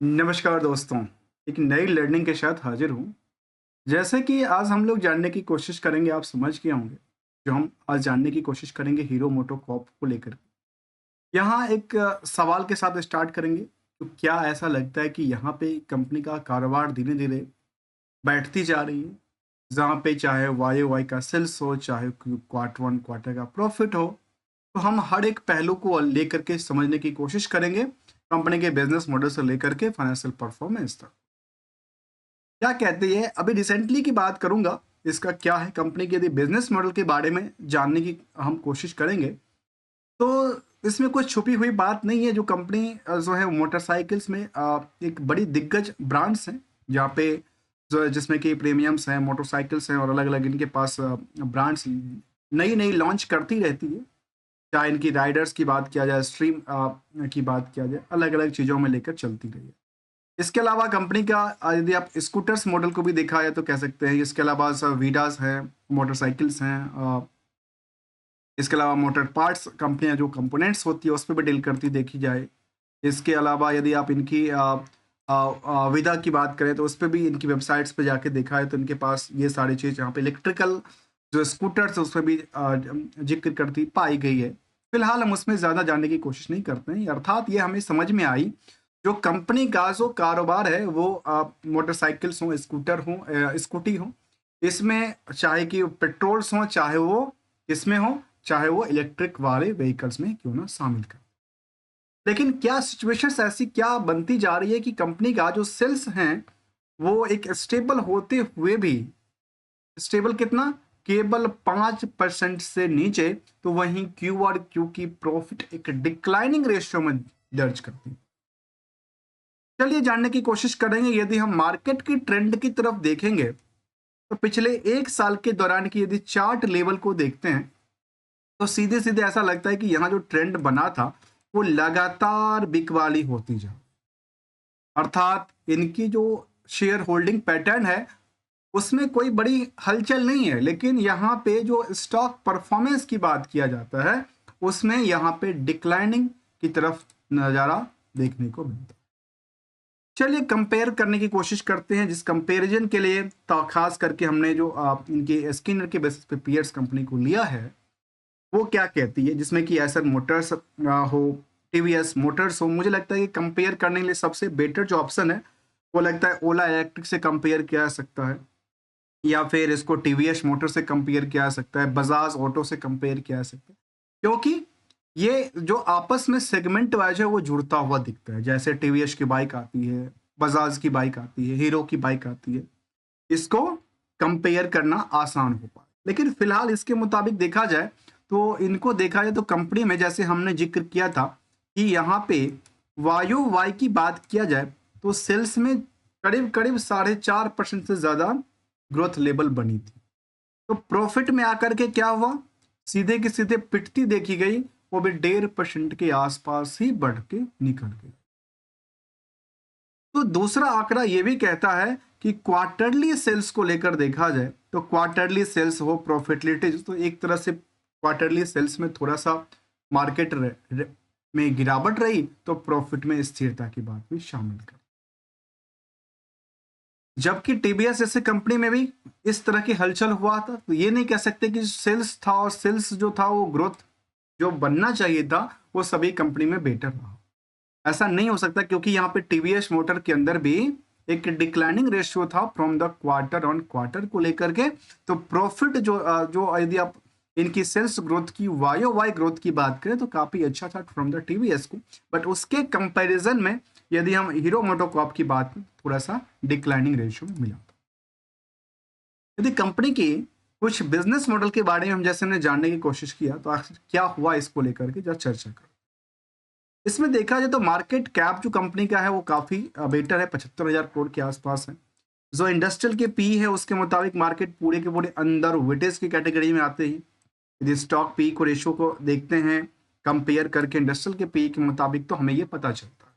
नमस्कार दोस्तों, एक नई लर्निंग के साथ हाजिर हूँ। जैसे कि आज हम लोग जानने की कोशिश करेंगे, आप समझ गए होंगे, जो हम आज जानने की कोशिश करेंगे हीरो मोटोकॉर्प को लेकर। यहाँ एक सवाल के साथ स्टार्ट करेंगे, तो क्या ऐसा लगता है कि यहाँ पे कंपनी का कारोबार धीरे-धीरे बैठती जा रही है? जहाँ पे चाहे वाई-ओ-वाई का सेल्स हो, चाहे क्वार्टर 1 क्वार्टर का प्रॉफिट हो, तो हम हर एक पहलू को लेकर के समझने की कोशिश करेंगे, कंपनी के बिज़नेस मॉडल से लेकर के फाइनेंशियल परफॉर्मेंस तक। क्या कहती है? अभी रिसेंटली की बात करूँगा, इसका क्या है कंपनी के यदि बिज़नेस मॉडल के बारे में जानने की हम कोशिश करेंगे, तो इसमें कुछ छुपी हुई बात नहीं है। जो कंपनी जो है मोटरसाइकिल्स में एक बड़ी दिग्गज ब्रांड्स हैं, जहाँ पे जो है जिसमें कि प्रीमियम्स हैं, मोटरसाइकिल्स हैं और अलग-अलग इनके पास ब्रांड्स नई-नई लॉन्च करती रहती है। चाहे इनकी राइडर्स की बात किया जाए, स्ट्रीम की बात किया जाए, अलग-अलग चीज़ों में लेकर चलती रही है। इसके अलावा कंपनी का यदि आप स्कूटर्स मॉडल को भी देखा जाए तो कह सकते हैं। इसके अलावा वीडास हैं, मोटरसाइकिल्स हैं, इसके अलावा मोटर पार्ट्स कंपनियां जो कंपोनेंट्स होती है उस पर भी डील करती देखी जाए। इसके अलावा यदि आप इनकी विदा की बात करें तो उस पर भी इनकी वेबसाइट्स पे जाके देखा है तो इनके पास ये सारी चीज़ यहाँ पे इलेक्ट्रिकल जो स्कूटर्स है उस पर भी जिक्र करती पाई गई है। फिलहाल हम उसमें ज़्यादा जानने की कोशिश नहीं करते हैं, अर्थात ये हमें समझ में आई जो कंपनी का जो कारोबार है वो मोटरसाइकिल्स हों, स्कूटर हों, स्कूटी हों, इसमें चाहे कि पेट्रोल्स हों, चाहे वो इसमें हो, चाहे वो इलेक्ट्रिक वाले व्हीकल्स में क्यों ना शामिल कर। लेकिन क्या सिचुएशंस ऐसी क्या बनती जा रही है कि कंपनी का जो सेल्स हैं वो एक स्टेबल होते हुए भी स्टेबल कितना, केवल 5% से नीचे, तो वहीं क्यू और क्यू की प्रॉफिट एक डिक्लाइनिंग रेशियो में दर्ज करती है। चलिए जानने की कोशिश करेंगे। यदि हम मार्केट की ट्रेंड की तरफ देखेंगे तो पिछले एक साल के दौरान की यदि चार्ट लेवल को देखते हैं तो सीधे सीधे ऐसा लगता है कि यहाँ जो ट्रेंड बना था वो लगातार बिकवाली होती जा, अर्थात इनकी जो शेयर होल्डिंग पैटर्न है उसमें कोई बड़ी हलचल नहीं है। लेकिन यहाँ पे जो स्टॉक परफॉर्मेंस की बात किया जाता है उसमें यहाँ पे डिक्लाइनिंग की तरफ नज़ारा देखने को मिलता है। चलिए कंपेयर करने की कोशिश करते हैं, जिस कंपैरिजन के लिए तो खास करके हमने जो इनके स्किनर के बेसिस पे पीयर्स कंपनी को लिया है, वो क्या कहती है, जिसमें कि एसर मोटर्स हो, टीवीएस मोटर्स हो। मुझे लगता है कि कंपेयर करने के लिए सबसे बेटर जो ऑप्शन है वो लगता है ओला इलेक्ट्रिक से कंपेयर किया जा सकता है, या फिर इसको टीवीएस मोटर से कंपेयर किया जा सकता है, बजाज ऑटो से कंपेयर किया जा सकता है, क्योंकि ये जो आपस में सेगमेंट वाइज है वो जुड़ता हुआ दिखता है। जैसे टीवीएस की बाइक आती है, बजाज की बाइक आती है, हीरो की बाइक आती है, इसको कंपेयर करना आसान हो पाए। लेकिन फिलहाल इसके मुताबिक देखा जाए तो इनको देखा जाए तो कंपनी में जैसे हमने जिक्र किया था कि यहाँ पे वायु वाई की बात किया जाए तो सेल्स में करीब करीब 4.5% से ज्यादा ग्रोथ लेवल बनी थी। तो प्रॉफिट में आकर के क्या हुआ, सीधे की सीधे पिटती देखी गई, वो भी 1.5% के आसपास ही बढ़ के निकल गई। तो दूसरा आंकड़ा ये भी कहता है कि क्वार्टरली सेल्स को लेकर देखा जाए तो क्वार्टरली सेल्स हो, प्रॉफिटेबिलिटी, तो एक तरह से क्वार्टरली सेल्स में थोड़ा सा मार्केट में गिरावट रही तो प्रॉफिट में स्थिरता की बात भी शामिल कर। जबकि टीबीएस जैसे कंपनी में भी इस तरह की हलचल हुआ था, तो ये नहीं कह सकते कि सेल्स था और सेल्स जो था वो ग्रोथ जो बनना चाहिए था वो सभी कंपनी में बेटर रहा। ऐसा नहीं हो सकता, क्योंकि यहाँ पे टीवीएस मोटर के अंदर भी एक डिक्लाइनिंग रेशियो था from the quarter on quarter को लेकर के। तो प्रॉफिट जो यदि आप इनकी सेल्स ग्रोथ की वाई वाई ग्रोथ की बात करें तो काफी अच्छा था फ्रॉम द टीवीएस को, बट उसके कंपैरिजन में यदि हम हीरो मोटोकॉर्प की बात करें थोड़ा सा डिक्लाइनिंग रेशियो में मिला था। यदि कंपनी की कुछ बिजनेस मॉडल के बारे में हम जैसे हमने जानने की कोशिश किया तो आखिर क्या हुआ इसको लेकर के जब चर्चा करें। इसमें देखा जाए तो मार्केट कैप जो कंपनी का है वो काफी बेटर है, 75,000 करोड़ के आसपास है। जो इंडस्ट्रियल के पी है उसके मुताबिक मार्केट पूरे के पूरे अंडर वेटेज की कैटेगरी में आते हैं। यदि स्टॉक पी को रेशियो को देखते हैं कंपेयर करके इंडस्ट्रियल के पी के मुताबिक तो हमें ये पता चलता है।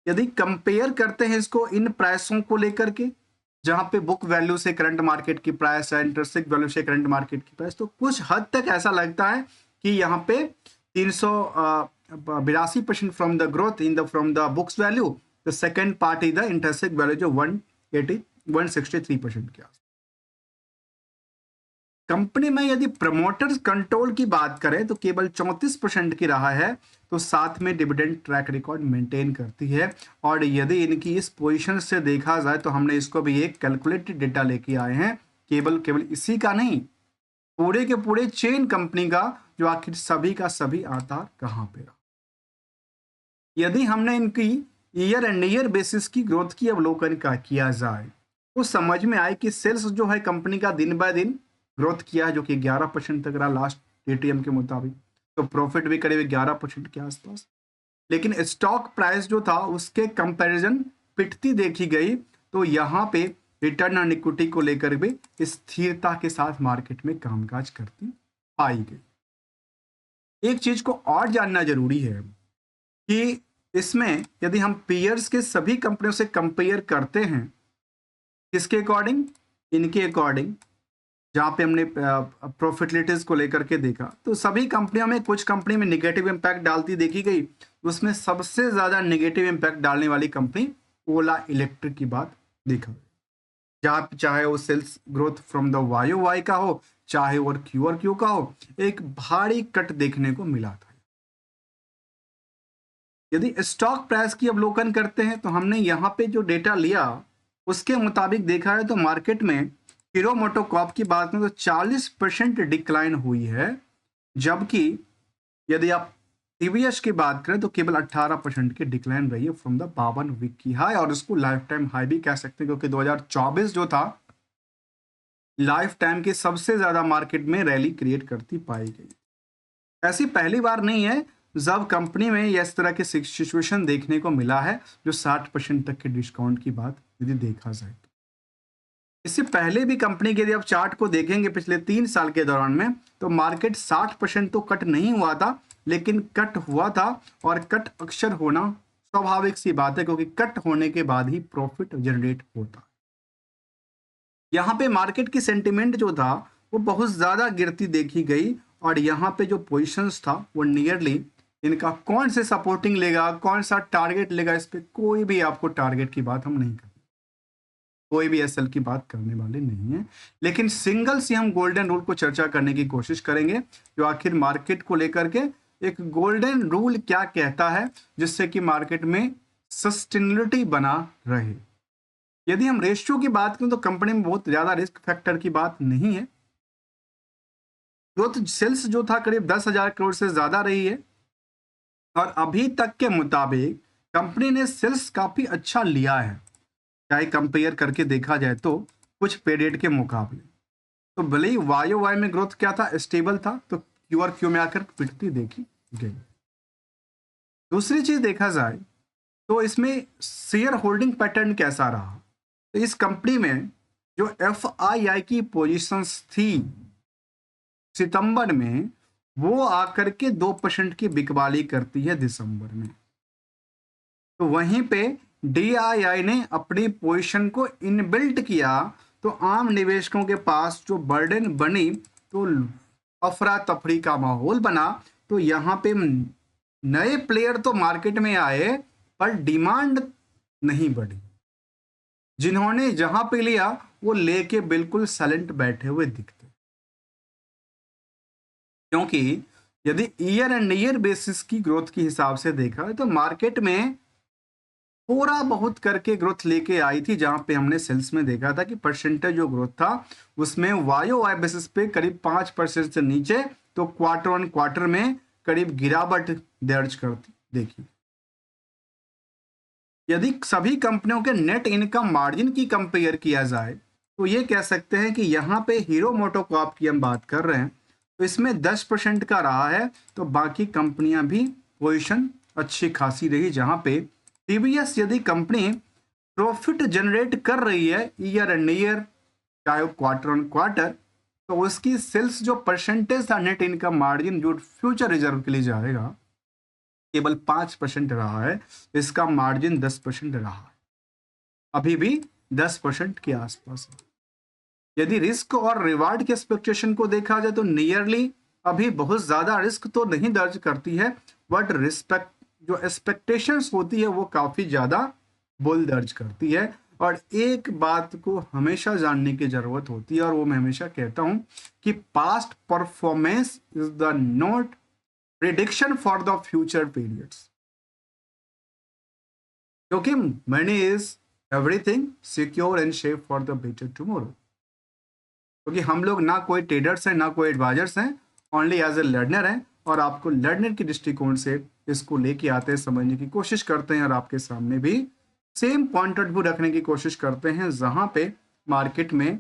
यदि कंपेयर करते हैं इसको इन प्राइसों को लेकर के, जहां पे बुक वैल्यू से करंट मार्केट की प्राइस है, इंटरेस्टिक वैल्यू से करंट मार्केट की प्राइस, तो कुछ हद तक ऐसा लगता है कि यहाँ पे 300 82% from the growth in the from the books value, the second part is the interest value जो 163% के आसपास। कंपनी में यदि प्रमोटर्स कंट्रोल की बात करें तो केवल 34% की रहा है, तो साथ में डिविडेंड ट्रैक रिकॉर्ड मेंटेन करती है। और यदि इनकी इस पोजीशन से देखा जाए तो हमने इसको भी एक कैलकुलेटेड डेटा लेके आए हैं, केवल इसी का नहीं, पूरे के पूरे चेन कंपनी का, जो आखिर सभी का सभी आधार कहां पे रहा। यदि हमने इनकी ईयर एंड ईयर बेसिस की ग्रोथ की अवलोकन का किया जाए तो समझ में आए कि सेल्स जो है कंपनी का दिन बाय दिन ग्रोथ किया है, जो कि 11% तक रहा लास्ट एटीएम के मुताबिक। तो प्रॉफिट भी करीब 11% के आसपास। लेकिन स्टॉक प्राइस जो था उसके कंपैरिजन पिटती देखी गई, तो यहाँ पे रिटर्न ऑन इक्विटी को लेकर भी स्थिरता के साथ मार्केट में कामकाज करती पाई गई। एक चीज को और जानना जरूरी है कि इसमें यदि हम पीयर्स के सभी कंपनियों से कंपेयर करते हैं, किसके अकॉर्डिंग, इनके अकॉर्डिंग, जहां पे हमने प्रॉफिटलिटीज को लेकर के देखा, तो सभी कंपनियों में कुछ कंपनी में नेगेटिव इंपैक्ट डालती देखी गई। उसमें सबसे ज्यादा नेगेटिव इंपैक्ट डालने वाली कंपनी ओला इलेक्ट्रिक की बात देखा गई, जहां चाहे वो sales growth from the Y का हो, चाहे वो क्यू का हो, एक भारी कट देखने को मिला था। यदि स्टॉक प्राइस की अवलोकन करते हैं तो हमने यहाँ पे जो डेटा लिया उसके मुताबिक देखा है तो मार्केट में हीरो मोटोकॉर्प की बात में तो 40% डिक्लाइन हुई है, जबकि यदि आप टीवीएस की बात करें तो केवल 18% की डिक्लाइन रही है फ्रॉम द 52 वीक की हाई, और उसको लाइफ टाइम हाई भी कह सकते हैं, क्योंकि 2024 जो था लाइफ टाइम के सबसे ज्यादा मार्केट में रैली क्रिएट करती पाई गई। ऐसी पहली बार नहीं है जब कंपनी में इस तरह के सिचुएशन देखने को मिला है, जो 60% तक के डिस्काउंट की बात यदि देखा जाए तो। इससे पहले भी कंपनी के यदि आप चार्ट को देखेंगे पिछले 3 साल के दौरान में, तो मार्केट 60% तो कट नहीं हुआ था, लेकिन कट हुआ था, और कट अक्सर होना स्वाभाविक सी बात है, क्योंकि कट होने के बाद ही प्रॉफिट जनरेट होता है। यहाँ पे मार्केट की सेंटिमेंट जो था वो बहुत ज्यादा गिरती देखी गई, और यहाँ पे जो पोजीशंस था वो नियरली इनका कौन से सपोर्टिंग लेगा, कौन सा टारगेट लेगा, इस पे कोई भी आपको टारगेट की बात हम नहीं करेंगे, कोई भी एसएल की बात करने वाले नहीं है। लेकिन सिंगल से हम गोल्डन रूल को चर्चा करने की कोशिश करेंगे, जो आखिर मार्केट को लेकर के एक गोल्डन रूल क्या कहता है, जिससे कि मार्केट में सस्टेनेबिलिटी बना रहे। यदि हम रेशियो की बात करें तो कंपनी में बहुत ज्यादा रिस्क फैक्टर की बात नहीं है। ग्रोथ सेल्स जो था करीब 10,000 करोड़ से ज्यादा रही है, और अभी तक के मुताबिक कंपनी ने सेल्स काफी अच्छा लिया है, चाहे कंपेयर करके देखा जाए तो कुछ पीरियड के मुकाबले। तो भले ही वाई में ग्रोथ क्या था, स्टेबल था, तो क्यू में आकर पिटती देखी गई। दूसरी चीज देखा जाए तो इसमें शेयर होल्डिंग पैटर्न कैसा रहा, तो इस कंपनी में जो FII की पोजीशंस थी सितंबर में, वो आकर के 2% की बिकवाली करती है दिसंबर में। तो वहीं पे DII ने अपनी पोजीशन को इनबिल्ट किया, तो आम निवेशकों के पास जो बर्डन बनी, तो अफरा तफरी का माहौल बना। तो यहाँ पे नए प्लेयर तो मार्केट में आए, पर डिमांड नहीं बढ़ी। जिन्होंने जहां पे लिया वो लेके बिल्कुल साइलेंट बैठे हुए दिखते, क्योंकि यदि ईयर एंड ईयर बेसिस की ग्रोथ के हिसाब से देखा तो मार्केट में थोड़ा बहुत करके ग्रोथ लेके आई थी, जहां पे हमने सेल्स में देखा था कि परसेंटेज जो ग्रोथ था उसमें वाई बेसिस पे करीब 5% से नीचे, तो क्वार्टर ऑन क्वार्टर में करीब गिरावट दर्ज करती देखी। यदि सभी कंपनियों के नेट इनकम मार्जिन की कंपेयर किया जाए तो ये कह सकते हैं कि यहाँ पे हीरो मोटोकॉर्प की हम बात कर रहे हैं, तो इसमें 10% का रहा है, तो बाकी कंपनियां भी पोजीशन अच्छी खासी रही। जहां पे टीवीएस यदि कंपनी प्रॉफिट जनरेट कर रही है ईयर एंड ईयर, चाहे क्वार्टर ऑन क्वार्टर, तो उसकी सेल्स जो परसेंटेज था नेट इनकम मार्जिन जो फ्यूचर रिजर्व के लिए जाएगा, केवल 5% रहा है, इसका मार्जिन 10% रहा है, अभी भी 10% के आसपास है। यदि रिस्क और रिवार्ड के एक्सपेक्टेशन को देखा जाए तो नियरली अभी बहुत ज्यादा रिस्क तो नहीं दर्ज करती है, बट रिस्पेक्ट जो एक्सपेक्टेशंस होती है वो काफ़ी ज़्यादा बुल दर्ज करती है। और एक बात को हमेशा जानने की ज़रूरत होती है, और वो मैं हमेशा कहता हूँ कि past performance is the not prediction for the future periods, क्योंकि money is everything secure and shape for the better tomorrow. क्योंकि हम लोग ना कोई ट्रेडर्स हैं ना कोई एडवाइजर्स हैं, ओनली एज ए लर्नर हैं, और आपको लर्नर के दृष्टिकोण से इसको लेके आते हैं, समझने की कोशिश करते हैं, और आपके सामने भी सेम पॉइंट ऑफ व्यू रखने की कोशिश करते हैं, जहां पे मार्केट में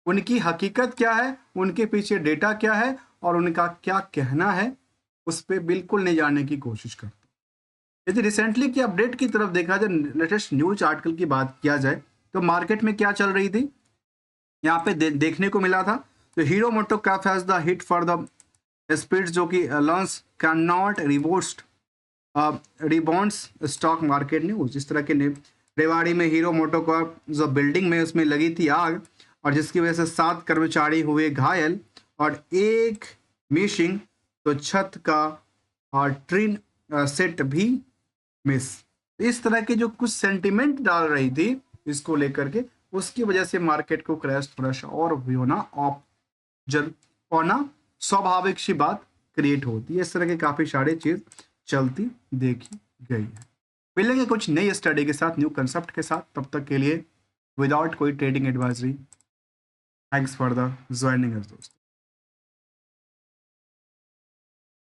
उनकी हकीकत क्या है, उनके पीछे डेटा क्या है, और उनका क्या कहना है, उस पर बिल्कुल नहीं जानने की कोशिश करते। यदि रिसेंटली की अपडेट की तरफ देखा जाए, लेटेस्ट न्यूज आर्टिकल की बात किया जाए, तो मार्केट में क्या चल रही थी यहाँ पे देखने को मिला था। तो Hero MotoCorp has the hit for the speed, जो कि launch can not reboost rebounds stock market news. इस तरह के रेवाड़ी में हीरो मोटो कॉर्प जो बिल्डिंग में उसमें लगी थी आग, और जिसकी वजह से 7 कर्मचारी हुए घायल और एक मिसिंग, तो छत का और ट्रेन सेट भी मिस। इस तरह के जो कुछ सेंटिमेंट डाल रही थी इसको लेकर के, उसकी वजह से मार्केट को क्रैश थोड़ा सा और भी होना स्वाभाविक सी बात क्रिएट होती है। इस तरह के काफी सारी चीज चलती देखी गई है। मिलेंगे कुछ नई स्टडी के साथ, न्यू कंसेप्ट के साथ, तब तक के लिए विदाउट कोई trading advisory. Thanks for the joining us दोस्तों।